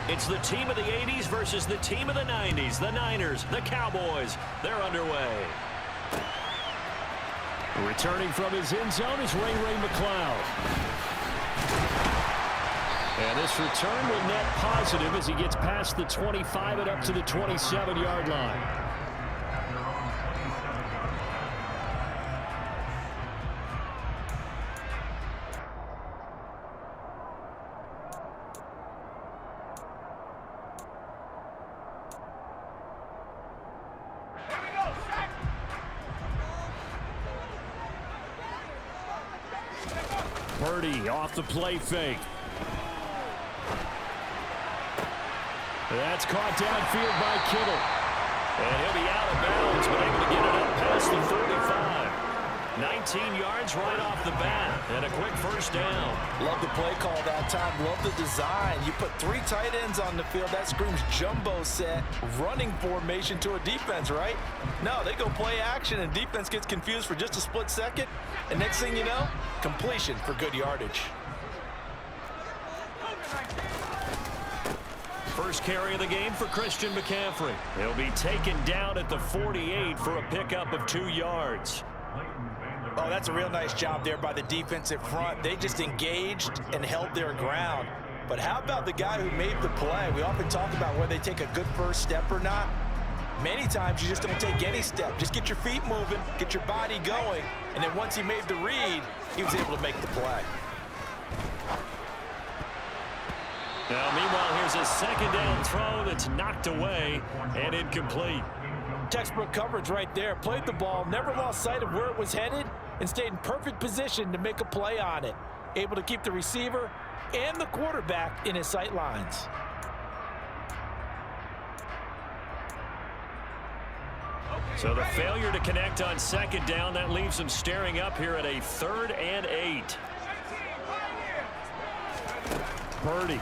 It's the team of the 80s versus the team of the 90s. The Niners, the Cowboys, they're underway. Returning from his end zone is Ray McCloud. And this return will net positive as he gets past the 25 and up to the 27-yard line. Purdy off the play fake. That's caught downfield by Kittle. And he'll be out of bounds, but able to get it up past the 45. 19 yards right off the bat, and a quick first down. Love the play call that time. Love the design. You put 3 tight ends on the field. That screams jumbo set, running formation to a defense, right? No, they go play action, and defense gets confused for just a split second. And next thing you know, completion for good yardage. First carry of the game for Christian McCaffrey. He'll be taken down at the 48 for a pickup of 2 yards. Oh, that's a real nice job there by the defensive front. They just engaged and held their ground. But how about the guy who made the play? We often talk about whether they take a good first step or not. Many times you just don't take any step. Just get your feet moving, get your body going, and then once he made the read, he was able to make the play. Now, meanwhile, here's a second down throw that's knocked away and incomplete. Textbook coverage right there. Played the ball, never lost sight of where it was headed, and stayed in perfect position to make a play on it. Able to keep the receiver and the quarterback in his sight lines. So the failure to connect on second down, that leaves him staring up here at a 3rd and 8. Purdy.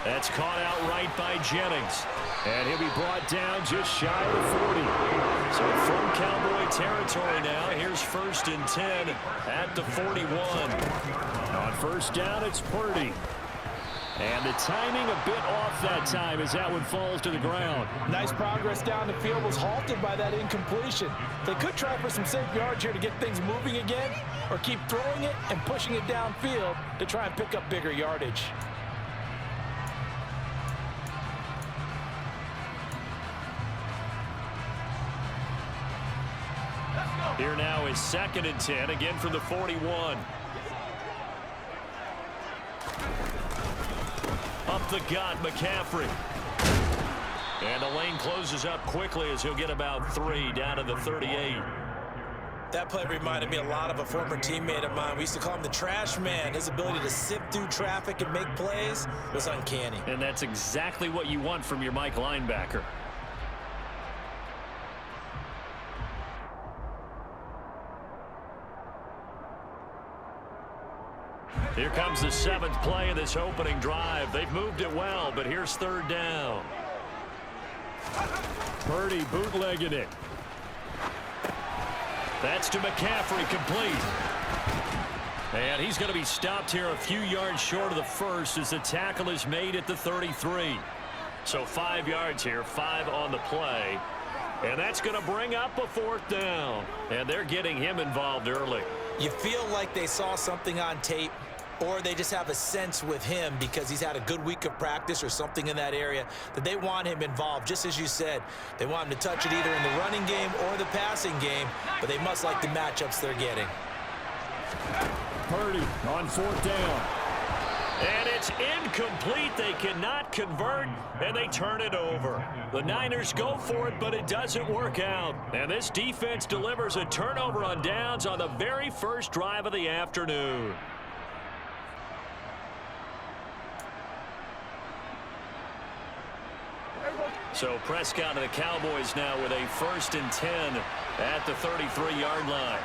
That's caught out right by Jennings. And he'll be brought down just shy of the 40. So from Cowboy territory now, here's 1st and 10 at the 41. On first down, it's Purdy. And the timing a bit off that time as that one falls to the ground. Nice progress down the field, was halted by that incompletion. They could try for some safe yards here to get things moving again, or keep throwing it and pushing it downfield to try and pick up bigger yardage. Here now is 2nd and 10, again from the 41. Up the gut, McCaffrey. And the lane closes up quickly as he'll get about 3 down to the 38. That play reminded me a lot of a former teammate of mine. We used to call him the trash man. His ability to sift through traffic and make plays was uncanny. And that's exactly what you want from your Mike linebacker. Here comes the 7th play of this opening drive. They've moved it well, but here's 3rd down. Purdy bootlegging it. That's to McCaffrey, complete. And he's going to be stopped here a few yards short of the first as the tackle is made at the 33. So 5 yards here, 5 on the play. And that's going to bring up a 4th down. And they're getting him involved early. You feel like they saw something on tape, or they just have a sense with him because he's had a good week of practice or something in that area that they want him involved. Just as you said, they want him to touch it either in the running game or the passing game, but they must like the matchups they're getting. Purdy on 4th down. And it's incomplete. They cannot convert, and they turn it over. The Niners go for it, but it doesn't work out. And this defense delivers a turnover on downs on the very first drive of the afternoon. So Prescott and the Cowboys now with a 1st and 10 at the 33-yard line.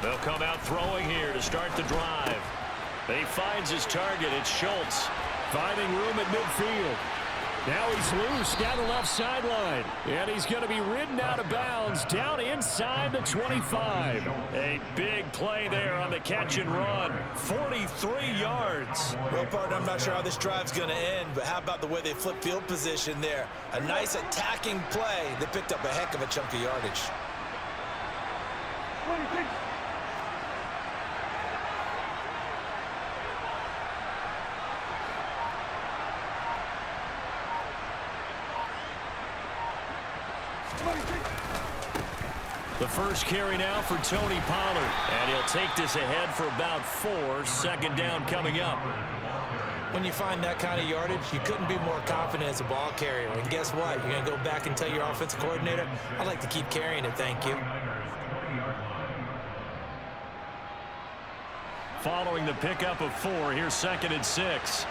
They'll come out throwing here to start the drive. He finds his target. It's Schultz. Finding room at midfield. Now he's loose down the left sideline. And he's going to be ridden out of bounds down inside the 25. A big play there on the catch and run. 43 yards. Well, partner, I'm not sure how this drive's going to end, but how about the way they flip field position there? A nice attacking play. They picked up a heck of a chunk of yardage. The first carry now for Tony Pollard. And he'll take this ahead for about 4. Second down coming up. When you find that kind of yardage, you couldn't be more confident as a ball carrier. And guess what? You're going to go back and tell your offensive coordinator, I'd like to keep carrying it, thank you. Following the pickup of 4, here's 2nd and 6.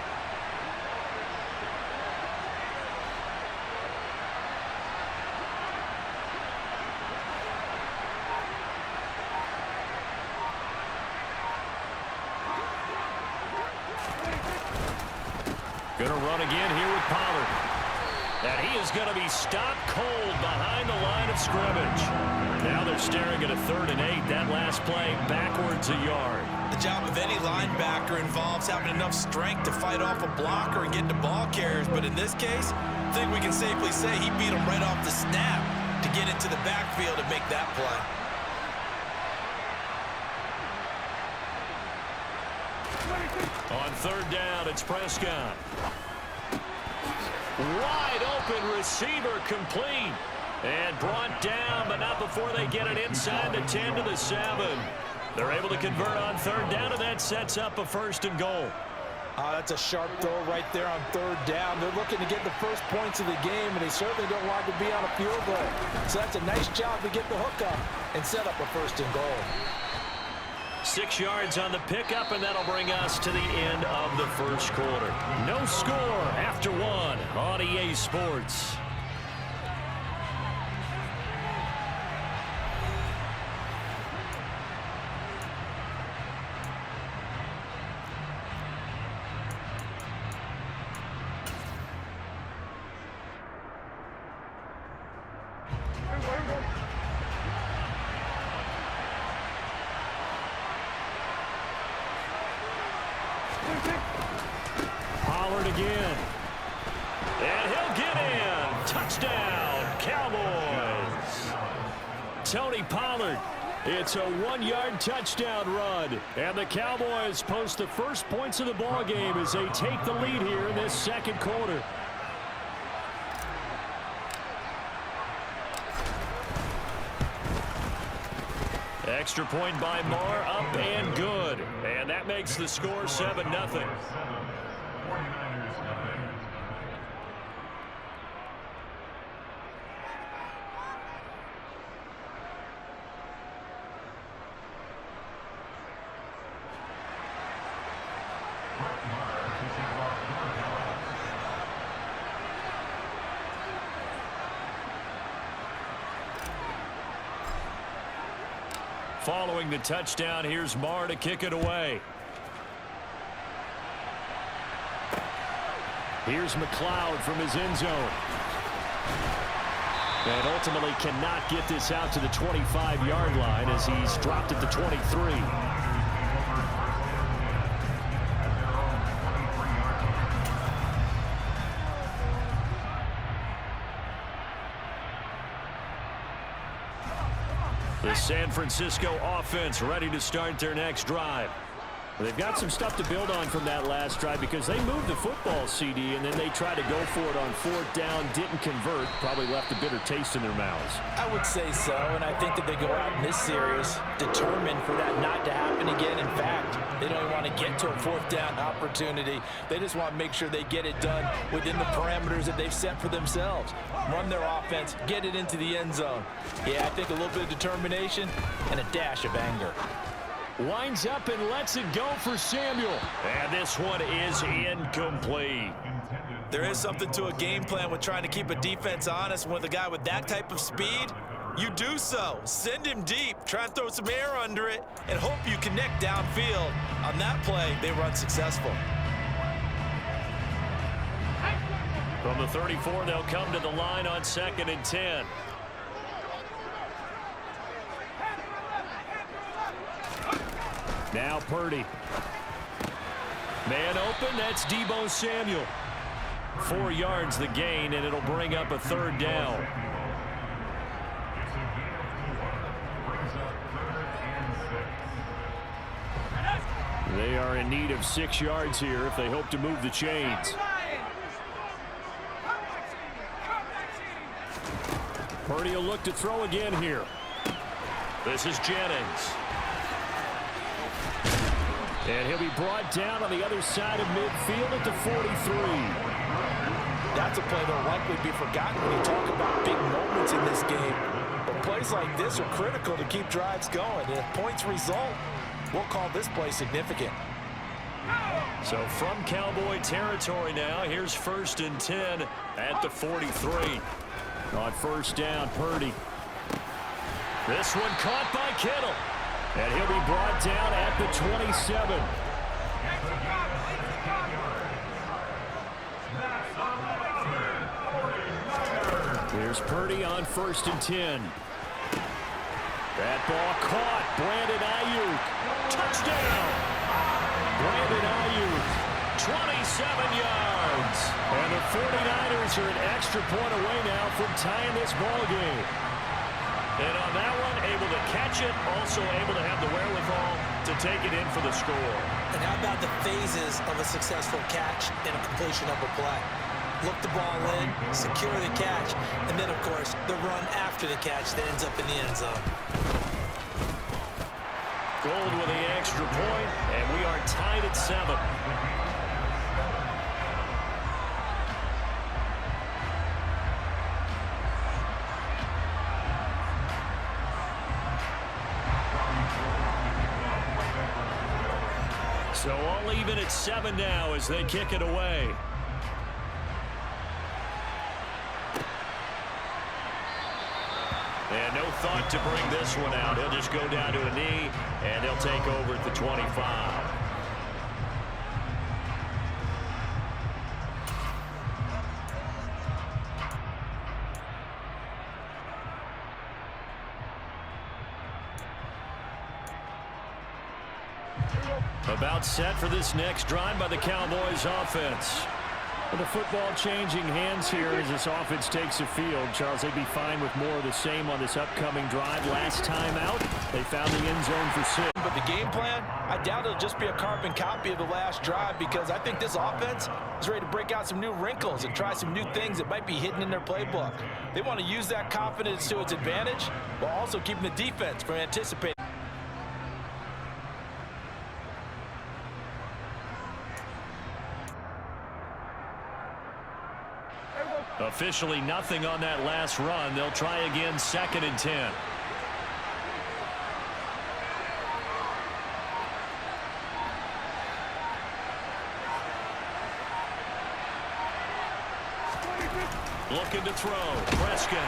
Going to run again here with Pollard. And he is going to be stopped cold behind the line of scrimmage. Now they're staring at a 3rd and 8. That last play backwards a yard. The job of any linebacker involves having enough strength to fight off a blocker and get to ball carriers. But in this case, I think we can safely say he beat him right off the snap to get into the backfield and make that play. On 3rd down, it's Prescott. Wide open receiver complete. And brought down, but not before they get it inside the 10 to the 7. They're able to convert on 3rd down, and that sets up a 1st and goal. That's a sharp throw right there on 3rd down. They're looking to get the first points of the game, and they certainly don't want to be on a field goal. So that's a nice job to get the hook up and set up a 1st and goal. 6 yards on the pickup, and that'll bring us to the end of the 1st quarter. No score after 1 on EA Sports. Pollard again. And he'll get in. Touchdown, Cowboys. Tony Pollard. It's a 1-yard touchdown run. And the Cowboys post the first points of the ball game as they take the lead here in this 2nd quarter. Extra point by Marr, up and good. And that makes the score 7-0. Following the touchdown, here's Marr to kick it away. Here's McLeod from his end zone. And ultimately cannot get this out to the 25-yard line as he's dropped at the 23. The San Francisco offense ready to start their next drive. They've got some stuff to build on from that last drive because they moved the football, CD, and then they tried to go for it on 4th down, didn't convert, probably left a bitter taste in their mouths. I would say so, and I think that they go out in this series determined for that not to happen again. In fact, they don't even want to get to a 4th down opportunity. They just want to make sure they get it done within the parameters that they've set for themselves. Run their offense, get it into the end zone. Yeah, I think a little bit of determination and a dash of anger. Winds up and lets it go for Samuel. And this one is incomplete. There is something to a game plan with trying to keep a defense honest. With a guy with that type of speed, you do so. Send him deep. Try and throw some air under it and hope you connect downfield. On that play, they run successful. From the 34, they'll come to the line on 2nd and 10. Now Purdy. Man open, that's Deebo Samuel. 4 yards the gain, and it'll bring up a 3rd down. They are in need of 6 yards here if they hope to move the chains. Purdy will look to throw again here. This is Jennings. And he'll be brought down on the other side of midfield at the 43. That's a play that'll likely be forgotten when you talk about big moments in this game. But plays like this are critical to keep drives going. And if points result, we'll call this play significant. So from Cowboy territory now, here's 1st and 10 at the 43. On 1st down, Purdy. This one caught by Kittle. And he'll be brought down at the 27. Here's Purdy on 1st and 10. That ball caught. Brandon Ayuk. Touchdown. Brandon Ayuk. 27 yards. And the 49ers are an extra point away now from tying this ball game. And on that one, able to catch it, also able to have the wherewithal to take it in for the score. And how about the phases of a successful catch and a completion of a play? Look the ball in, secure the catch, and then, of course, the run after the catch that ends up in the end zone. Gold with the extra point, and we are tied at 7. So all even at 7 now as they kick it away. And no thought to bring this one out. He'll just go down to a knee, and they'll take over at the 25. About set for this next drive by the Cowboys offense. With the football changing hands here as this offense takes the field. Charles, they'd be fine with more of the same on this upcoming drive. Last time out, they found the end zone for 6. But the game plan, I doubt it'll just be a carbon copy of the last drive, because I think this offense is ready to break out some new wrinkles and try some new things that might be hidden in their playbook. They want to use that confidence to its advantage while also keeping the defense from anticipating. Officially nothing on that last run. They'll try again 2nd and 10. Looking to throw. Prescott.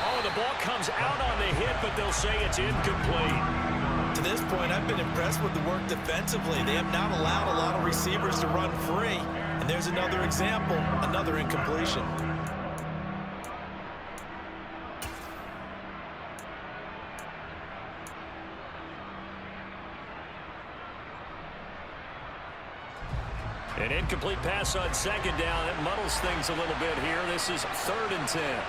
Oh, the ball comes out on the hit, but they'll say it's incomplete. To this point, I've been impressed with the work defensively. They have not allowed a lot of receivers to run free. And there's another example, another incompletion. An incomplete pass on 2nd down. It muddles things a little bit here. This is 3rd and 10.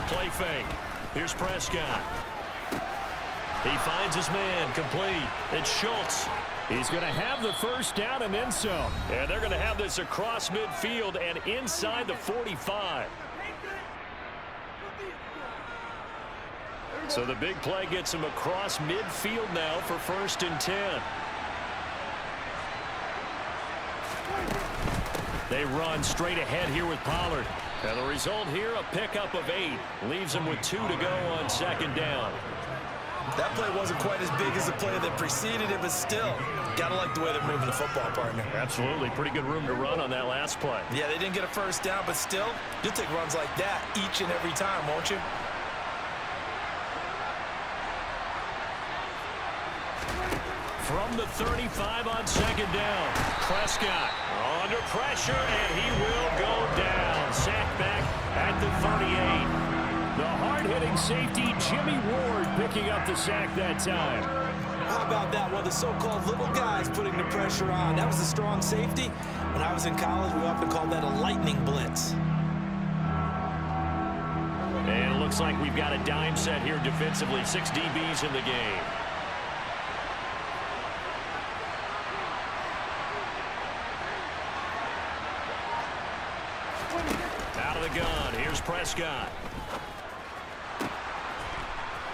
Play fake. Here's Prescott. He finds his man, complete. It's Schultz. He's going to have the 1st down and then some. And they're going to have this across midfield and inside the 45. So the big play gets him across midfield now for 1st and 10. They run straight ahead here with Pollard. And the result here, a pickup of 8. Leaves them with 2 to go on 2nd down. That play wasn't quite as big as the play that preceded it, but still, gotta like the way they're moving the football, partner. Absolutely. Pretty good room to run on that last play. Yeah, they didn't get a 1st down, but still, you'll take runs like that each and every time, won't you? from the 35 on second down. Prescott under pressure, and he will go down. Sacked back at the 38. The hard-hitting safety, Jimmy Ward, picking up the sack that time. How about that? Well, the so-called little guys putting the pressure on. That was a strong safety. When I was in college, we often called that a lightning blitz. And it looks like we've got a dime set here defensively. 6 DBs in the game. Out of the gun. Here's Prescott.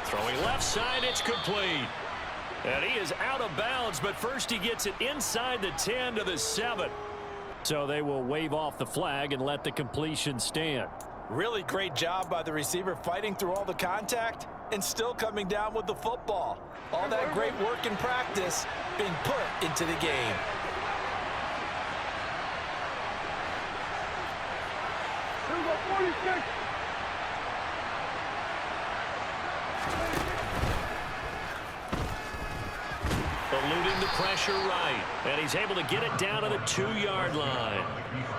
Throwing left side, it's complete. And he is out of bounds, but first he gets it inside the 10 to the 7. So they will wave off the flag and let the completion stand. Really great job by the receiver fighting through all the contact and still coming down with the football. All that great work in practice being put into the game. Eluding the pressure right, and he's able to get it down to the 2-yard line.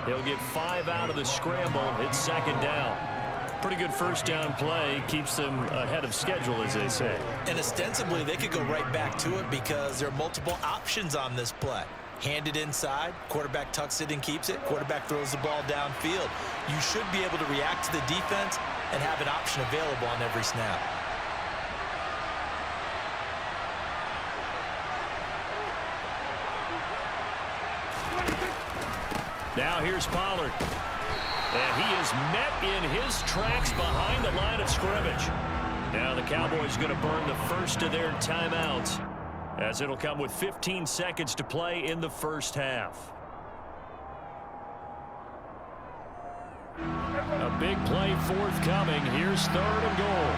He'll get 5 out of the scramble. It's second down. Pretty good first down play. Keeps them ahead of schedule, as they say. And ostensibly, they could go right back to it because there are multiple options on this play. Hand it inside, quarterback tucks it and keeps it, quarterback throws the ball downfield. You should be able to react to the defense and have an option available on every snap. Now here's Pollard. And he is met in his tracks behind the line of scrimmage. Now the Cowboys going to burn the first of their timeouts, as it'll come with 15 seconds to play in the first half. A big play forthcoming. Here's 3rd and goal.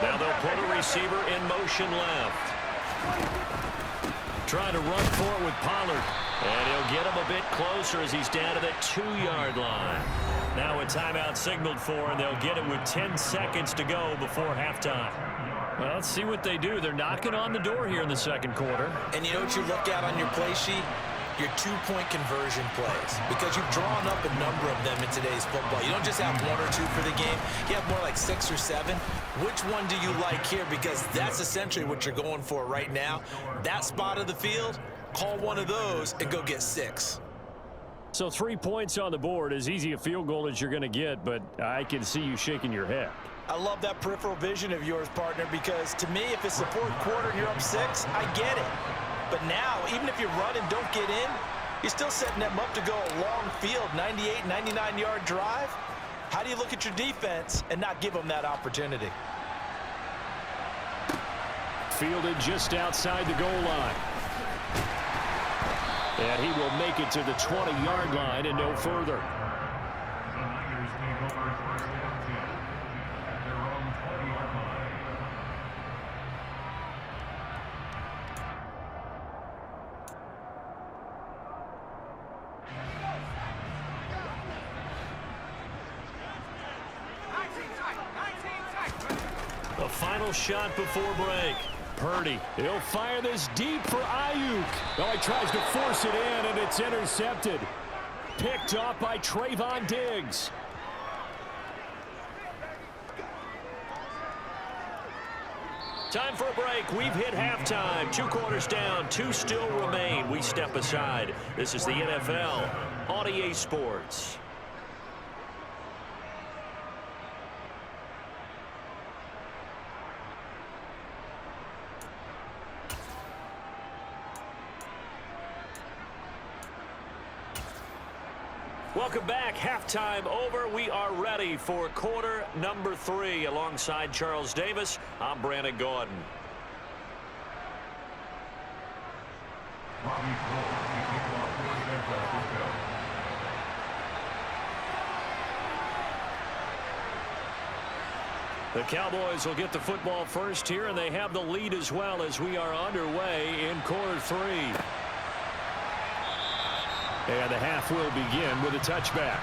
Now they'll put a receiver in motion left. Trying to run for it with Pollard. And he'll get him a bit closer as he's down to the 2-yard line. Now a timeout signaled for, and they'll get it with 10 seconds to go before halftime. Well, let's see what they do. They're knocking on the door here in the second quarter. And you know what you look at on your play sheet? Your 2-point conversion plays, because you've drawn up a number of them in today's football. You don't just have 1 or 2 for the game. You have more like 6 or 7. Which one do you like here? Because that's essentially what you're going for right now. That spot of the field, call one of those and go get 6. So 3 points on the board, as easy a field goal as you're going to get, but I can see you shaking your head. I love that peripheral vision of yours, partner, because to me, if it's the 4th quarter and you're up 6, I get it. But now, even if you run and don't get in, you're still setting them up to go a long field, 98, 99-yard drive. How do you look at your defense and not give them that opportunity? Fielded just outside the goal line. And he will make it to the 20-yard line and no further. The final shot before break. Purdy, he'll fire this deep for Ayuk. Oh, he tries to force it in, and it's intercepted. Picked off by Trayvon Diggs. Time for a break. We've hit halftime. 2 quarters down, 2 still remain. We step aside. This is the NFL on EA Sports. Welcome back. Halftime over. We are ready for quarter number 3. Alongside Charles Davis, I'm Brandon Gordon. The Cowboys will get the football first here, and they have the lead as well as we are underway in quarter 3. And the half will begin with a touchback.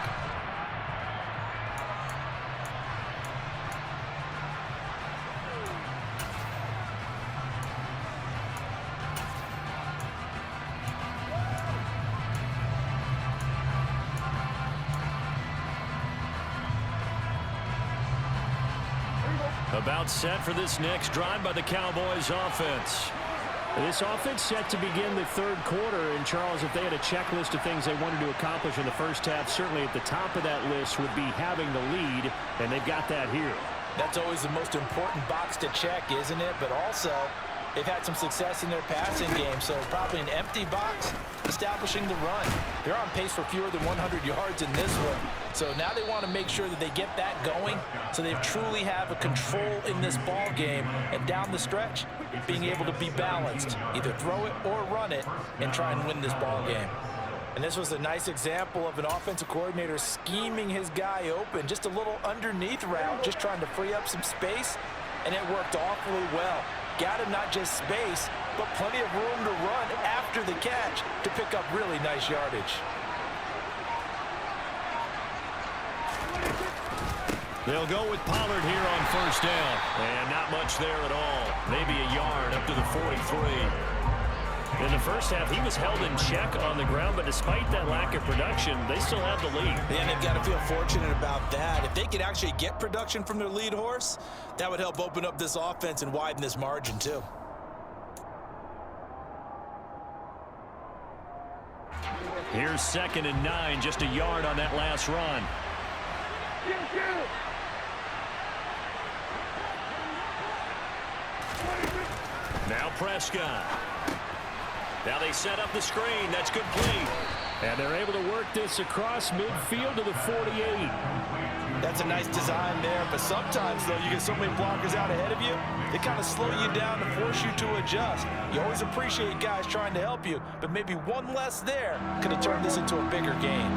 About set for this next drive by the Cowboys offense. This offense set to begin the third quarter. And, Charles, if they had a checklist of things they wanted to accomplish in the first half, certainly at the top of that list would be having the lead, and they've got that here. That's always the most important box to check, isn't it? But also, they've had some success in their passing game, so probably an empty box, establishing the run. They're on pace for fewer than 100 yards in this one. So now they want to make sure that they get that going so they truly have a control in this ball game. And down the stretch, being able to be balanced, either throw it or run it, and try and win this ball game. And this was a nice example of an offensive coordinator scheming his guy open. Just a little underneath route, just trying to free up some space, and it worked awfully well. Got him not just space, but plenty of room to run after the catch to pick up really nice yardage. They'll go with Pollard here on first down. And not much there at all. Maybe a yard up to the 43. In the first half, he was held in check on the ground, but despite that lack of production, they still have the lead. And they've got to feel fortunate about that. If they could actually get production from their lead horse, that would help open up this offense and widen this margin too. Here's 2nd and 9, just a yard on that last run. Now Prescott. Now they set up the screen. That's complete. And they're able to work this across midfield to the 48. That's a nice design there, but sometimes, though, you get so many blockers out ahead of you, they kind of slow you down and force you to adjust. You always appreciate guys trying to help you, but maybe one less there could have turned this into a bigger game.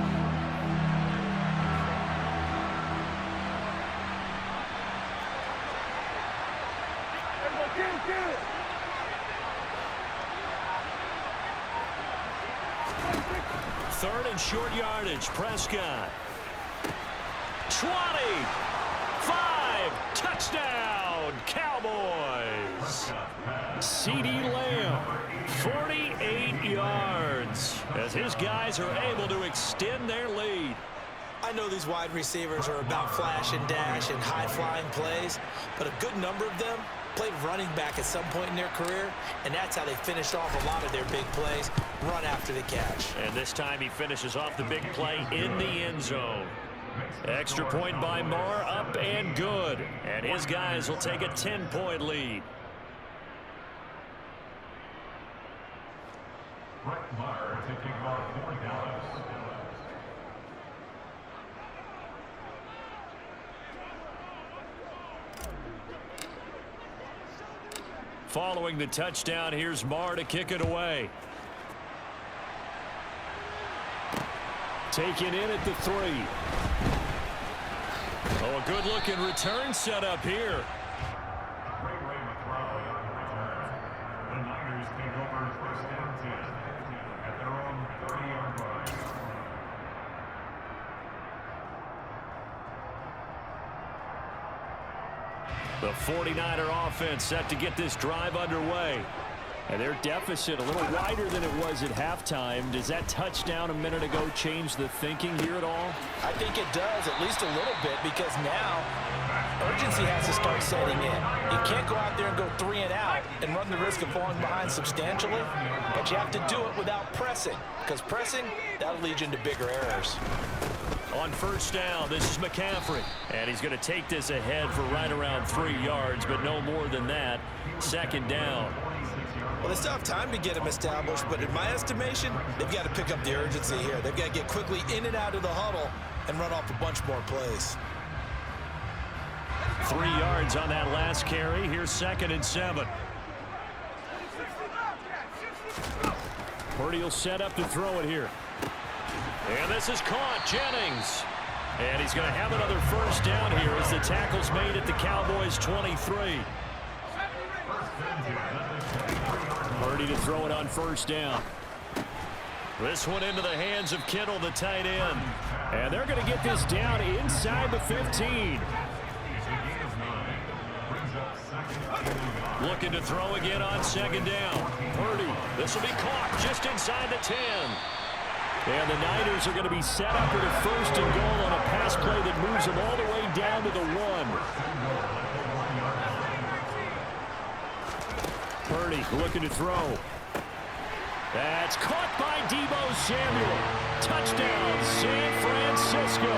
Third and short yardage. Prescott. 20. 5. Touchdown. Cowboys. CeeDee Lamb. 48 yards. As his guys are able to extend their lead. I know these wide receivers are about flash and dash and high-flying plays, but a good number of them played running back at some point in their career, and that's how they finished off a lot of their big plays, run after the catch. And this time he finishes off the big play in the end zone. Extra point by Marr, up and good. And his guys will take a 10-point lead. Marr taking about 4 yards. Following the touchdown, here's Marr to kick it away. Taken in at the 3. Oh, a good-looking return set up here. The Niners take over first and 10 at their own 30-yard line. The 49er offense set to get this drive underway. And their deficit a little wider than it was at halftime. Does that touchdown a minute ago change the thinking here at all? I think it does, at least a little bit, because now urgency has to start setting in. You can't go out there and go 3 and out and run the risk of falling behind substantially, but you have to do it without pressing, because pressing, that'll lead you into bigger errors. On first down, this is McCaffrey. And he's going to take this ahead for right around 3 yards, but no more than that. 2nd down. Well, they still have time to get him established, but in my estimation, they've got to pick up the urgency here. They've got to get quickly in and out of the huddle and run off a bunch more plays. 3 yards on that last carry. Here's 2nd and 7. Purdy will set up to throw it here. And this is caught. Jennings. And he's going to have another first down here as the tackle's made at the Cowboys' 23. Purdy to throw it on first down. This one into the hands of Kittle, the tight end. And they're going to get this down inside the 15. Looking to throw again on 2nd down. Purdy. This will be caught just inside the 10. And the Niners are going to be set up with a 1st and goal on a pass play that moves them all the way down to the 1. Purdy looking to throw. That's caught by Deebo Samuel. Touchdown, San Francisco.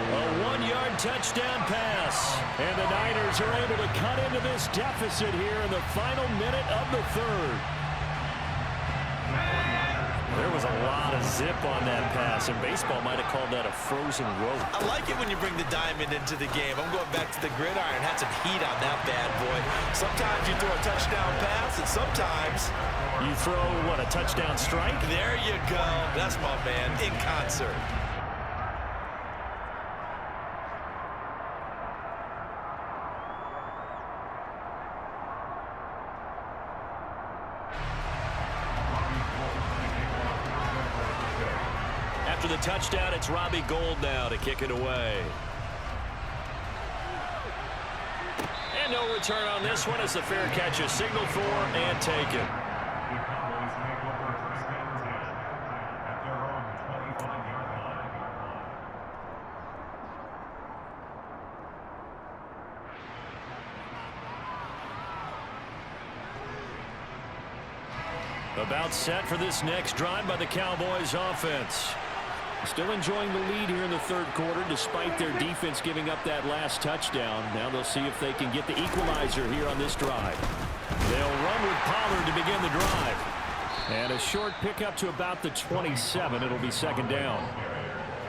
A 1-yard touchdown pass. And the Niners are able to cut into this deficit here in the final minute of the third. There was a lot of zip on that pass, and baseball might have called that a frozen rope. I like it when you bring the diamond into the game. I'm going back to the gridiron. Had some heat on that bad boy. Sometimes you throw a touchdown pass, and sometimes you throw, what, a touchdown strike? There you go. That's my man in concert. After the touchdown, it's Robbie Gould now to kick it away. And no return on this one as the fair catch is signaled for and taken. The Cowboys make over first and 10 at their own 25-yard line. About set for this next drive by the Cowboys offense. Still enjoying the lead here in the third quarter despite their defense giving up that last touchdown. Now they'll see if they can get the equalizer here on this drive. They'll run with Pollard to begin the drive. And a short pickup to about the 27. It'll be second down.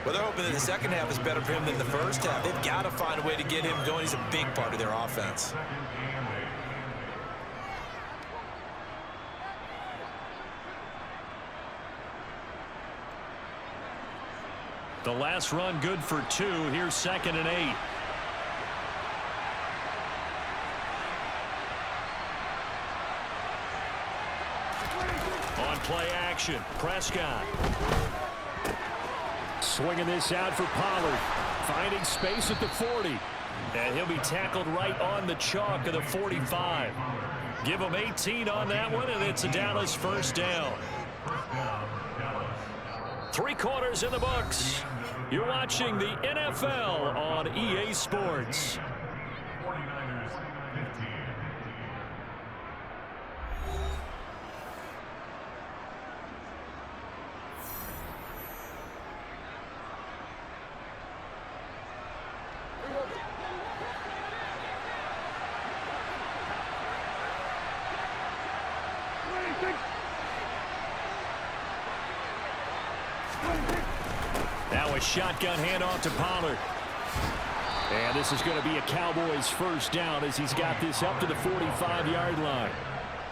Well, they're hoping that the second half is better for him than the first half. They've got to find a way to get him going. He's a big part of their offense. The last run good for 2. Here's 2nd and 8. On play action, Prescott. Swinging this out for Pollard. Finding space at the 40. And he'll be tackled right on the chalk of the 45. Give him 18 on that one, and it's a Dallas first down. 3 quarters in the books. You're watching the NFL on EA Sports. 49ers 15. Now a shotgun handoff to Pollard. And this is going to be a Cowboys first down as he's got this up to the 45-yard line.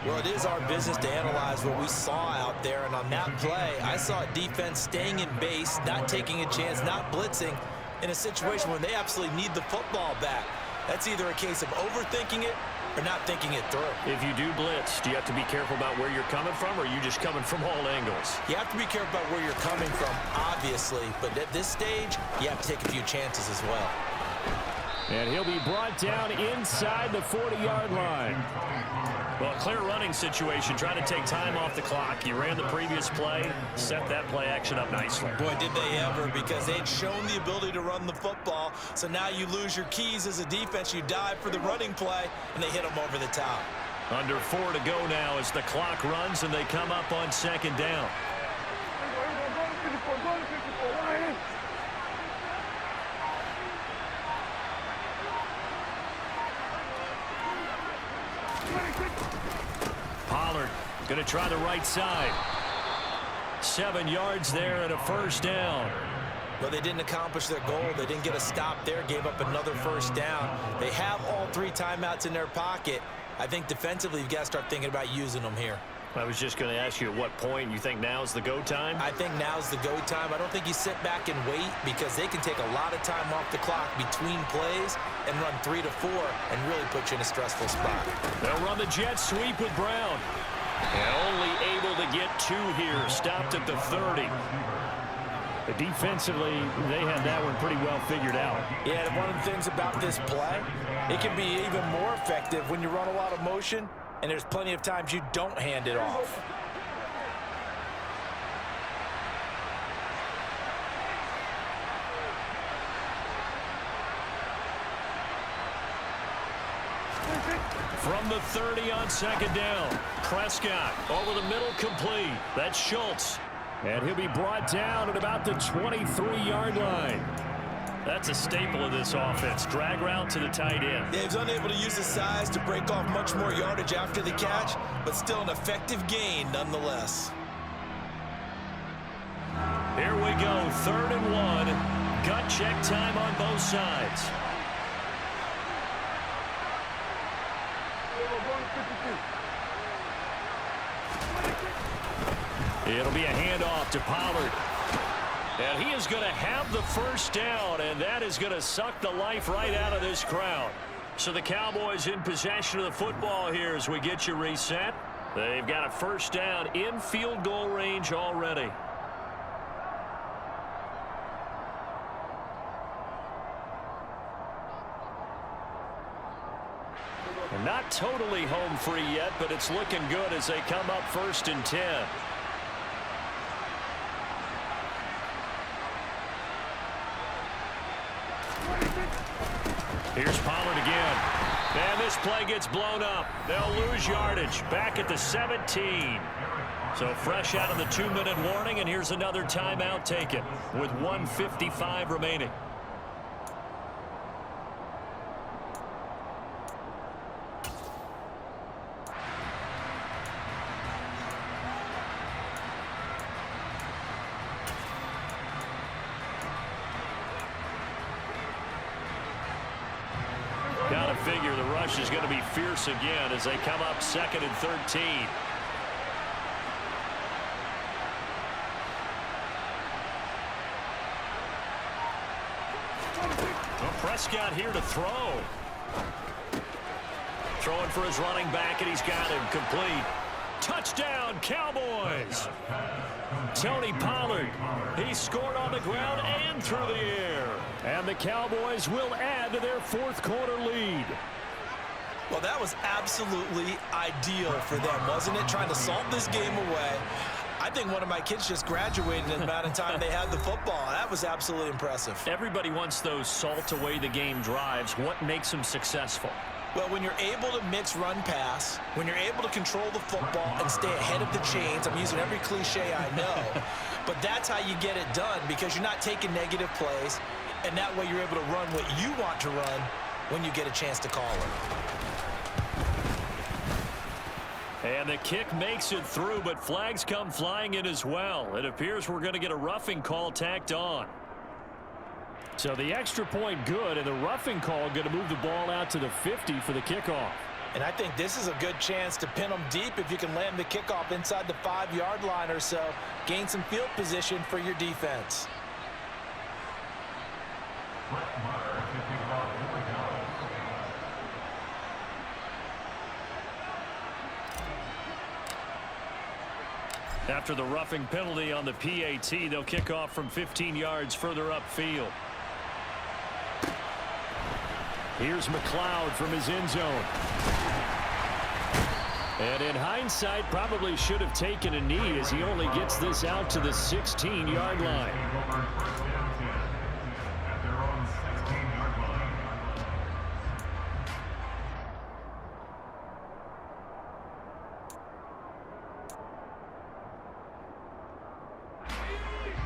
Well, it is our business to analyze what we saw out there, and on that play, I saw a defense staying in base, not taking a chance, not blitzing, in a situation where they absolutely need the football back. That's either a case of overthinking it or not thinking it through. If you do blitz, do you have to be careful about where you're coming from, or are you just coming from all angles? You have to be careful about where you're coming from, obviously, but at this stage, you have to take a few chances as well. And he'll be brought down inside the 40-yard line. Well, clear running situation, trying to take time off the clock. You ran the previous play, set that play action up nicely. Boy, did they ever, because they'd shown the ability to run the football. So now you lose your keys as a defense. You dive for the running play, and they hit them over the top. Under 4 to go now as the clock runs, and they come up on second down. Pollard going to try the right side. 7 yards there and a first down. Well, they didn't accomplish their goal. They didn't get a stop there, gave up another first down. They have all 3 timeouts in their pocket. I think defensively, you've got to start thinking about using them here. I was just going to ask you at what point you think now's the go time? I think now's the go time. I don't think you sit back and wait, because they can take a lot of time off the clock between plays and run 3 to 4 and really put you in a stressful spot. They'll run the jet sweep with Brown. And only able to get 2 here. Stopped at the 30. But defensively, they had that one pretty well figured out. Yeah, and one of the things about this play, it can be even more effective when you run a lot of motion, and there's plenty of times you don't hand it off. From the 30 on second down. Prescott over the middle, complete. That's Schultz. And he'll be brought down at about the 23-yard line. That's a staple of this offense. Drag route to the tight end. Yeah, he's unable to use his size to break off much more yardage after the catch, but still an effective gain nonetheless. Here we go, 3rd and 1. Gut check time on both sides. It'll be a handoff to Pollard. And he is going to have the first down, and that is going to suck the life right out of this crowd. So the Cowboys in possession of the football here as we get you reset. They've got a first down in field goal range already. And not totally home free yet, but it's looking good as they come up 1st and 10. Here's Pollard again. And this play gets blown up. They'll lose yardage. Back at the 17. So fresh out of the 2-minute warning, and here's another timeout taken with 1:55 remaining. Gotta figure the rush is going to be fierce again as they come up 2nd and 13. Well, Prescott here to throw. Throwing for his running back, and he's got him complete. Touchdown, Cowboys! Tony Pollard, he scored on the ground and through the air. And the Cowboys will add to their 4th quarter lead. Well, that was absolutely ideal for them, wasn't it? Trying to salt this game away. I think one of my kids just graduated in the amount of time they had the football. That was absolutely impressive. Everybody wants those salt away the game drives. What makes them successful? Well, when you're able to mix run-pass, when you're able to control the football and stay ahead of the chains, I'm using every cliche I know, but that's how you get it done because you're not taking negative plays, and that way you're able to run what you want to run when you get a chance to call it. And the kick makes it through, but flags come flying in as well. It appears we're going to get a roughing call tacked on. So the extra point good, and the roughing call going to move the ball out to the 50 for the kickoff. And I think this is a good chance to pin them deep if you can land the kickoff inside the 5-yard line or so. Gain some field position for your defense. After the roughing penalty on the PAT, they'll kick off from 15 yards further upfield. Here's McLeod from his end zone. And in hindsight, probably should have taken a knee as he only gets this out to the 16-yard line.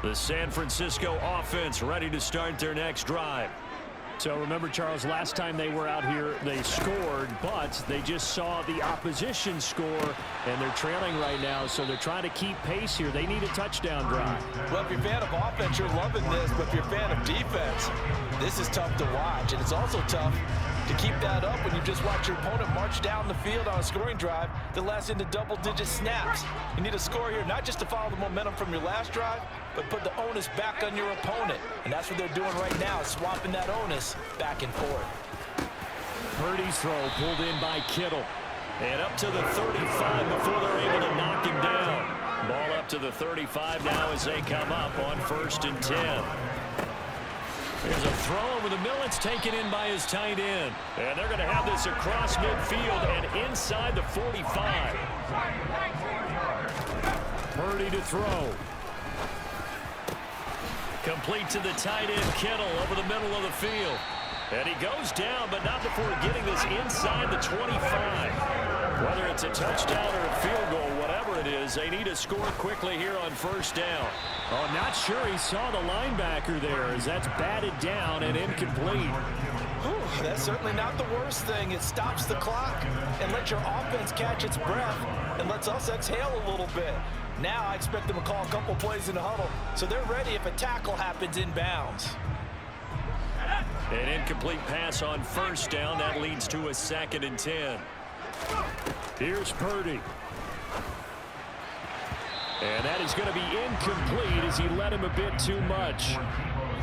The San Francisco offense ready to start their next drive. So remember, Charles, last time they were out here, they scored, but they just saw the opposition score, and they're trailing right now, so they're trying to keep pace here. They need a touchdown drive. Well, if you're a fan of offense, you're loving this, but if you're a fan of defense, this is tough to watch, and it's also tough to keep that up when you just watch your opponent march down the field on a scoring drive that lasts into double-digit snaps. You need a score here, not just to follow the momentum from your last drive, but put the onus back on your opponent. And that's what they're doing right now, swapping that onus back and forth. Purdy's throw pulled in by Kittle. And up to the 35 before they're able to knock him down. Ball up to the 35 now as they come up on 1st and 10. There's a throw over the middle. It's taken in by his tight end. And they're going to have this across midfield and inside the 45. Purdy to throw. Complete to the tight end, Kittle, over the middle of the field. And he goes down, but not before getting this inside the 25. Whether it's a touchdown or a field goal, whatever it is, they need to score quickly here on first down. Oh, not sure he saw the linebacker there as that's batted down and incomplete. Whew, that's certainly not the worst thing. It stops the clock and lets your offense catch its breath and lets us exhale a little bit. Now I expect them to call a couple plays in the huddle so they're ready if a tackle happens inbounds. An incomplete pass on first down. That leads to a 2nd and 10. Here's Purdy. And that is going to be incomplete as he led him a bit too much.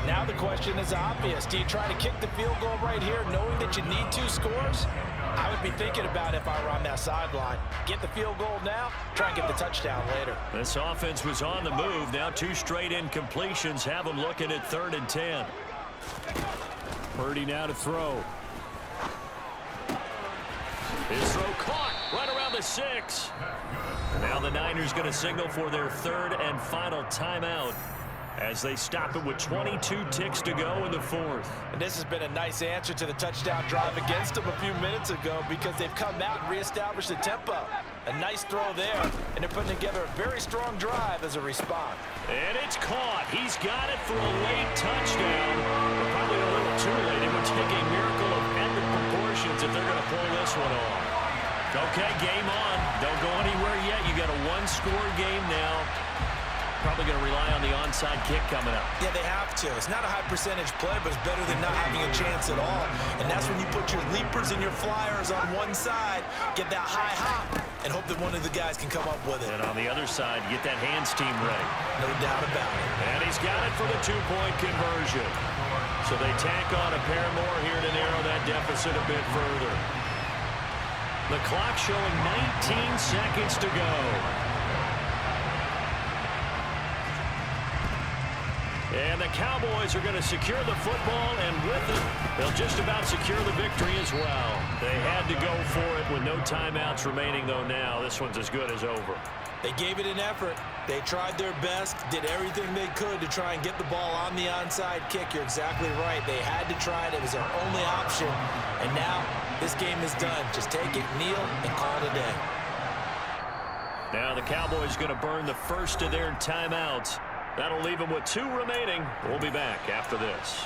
Now the question is obvious. Do you try to kick the field goal right here knowing that you need 2 scores? I would be thinking about it if I were on that sideline. Get the field goal now, try and get the touchdown later. This offense was on the move. Now 2 straight incompletions have them looking at 3rd and 10. Purdy now to throw. His throw caught right around the 6. Now the Niners going to signal for their 3rd and final timeout as they stop it with 22 ticks to go in the 4th. And this has been a nice answer to the touchdown drive against them a few minutes ago because they've come out and reestablished the tempo. A nice throw there, and they're putting together a very strong drive as a response. And it's caught. He's got it for a late touchdown. But probably a little too late. It would take a miracle of epic proportions if they're going to pull this one off. Okay, game on. Don't go anywhere yet. You got a 1-score game now. Probably going to rely on the onside kick coming up. Yeah, they have to. It's not a high percentage play, but it's better than not having a chance at all. And that's when you put your leapers and your flyers on one side, get that high hop, and hope that one of the guys can come up with it. And on the other side, get that hands team ready. No doubt about it. And he's got it for the 2-point conversion. So they tack on a pair more here to narrow that deficit a bit further. The clock showing 19 seconds to go. And the Cowboys are going to secure the football, and with it, they'll just about secure the victory as well. They had to go for it with no timeouts remaining, though now this one's as good as over. They gave it an effort. They tried their best, did everything they could to try and get the ball on the onside kick. You're exactly right. They had to try it. It was their only option. And now this game is done. Just take it, kneel, and call it a day. Now the Cowboys going to burn the first of their timeouts. That'll leave them with 2 remaining. We'll be back after this.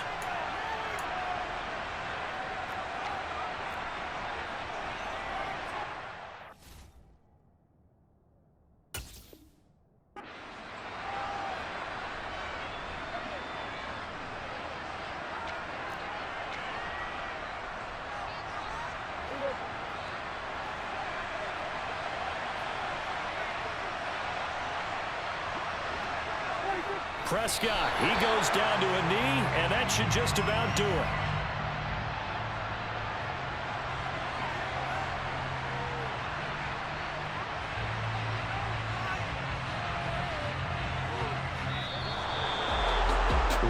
Prescott, he goes down to a knee, and that should just about do it.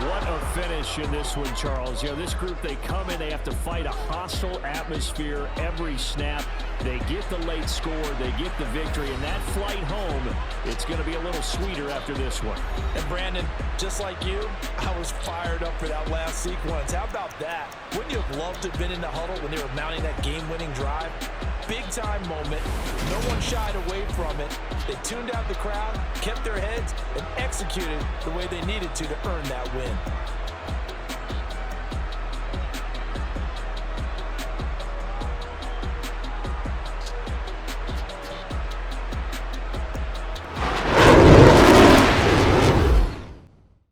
What a finish in this one, Charles. You know, this group, they come in, they have to fight a hostile atmosphere every snap. They get the late score, they get the victory, and that flight home, it's going to be a little sweeter after this one. And Brandon, just like you, I was fired up for that last sequence. How about that? Wouldn't you have loved to have been in the huddle when they were mounting that game-winning drive? Big-time moment. No one shied away from it. They tuned out the crowd, kept their heads, and executed the way they needed to earn that win.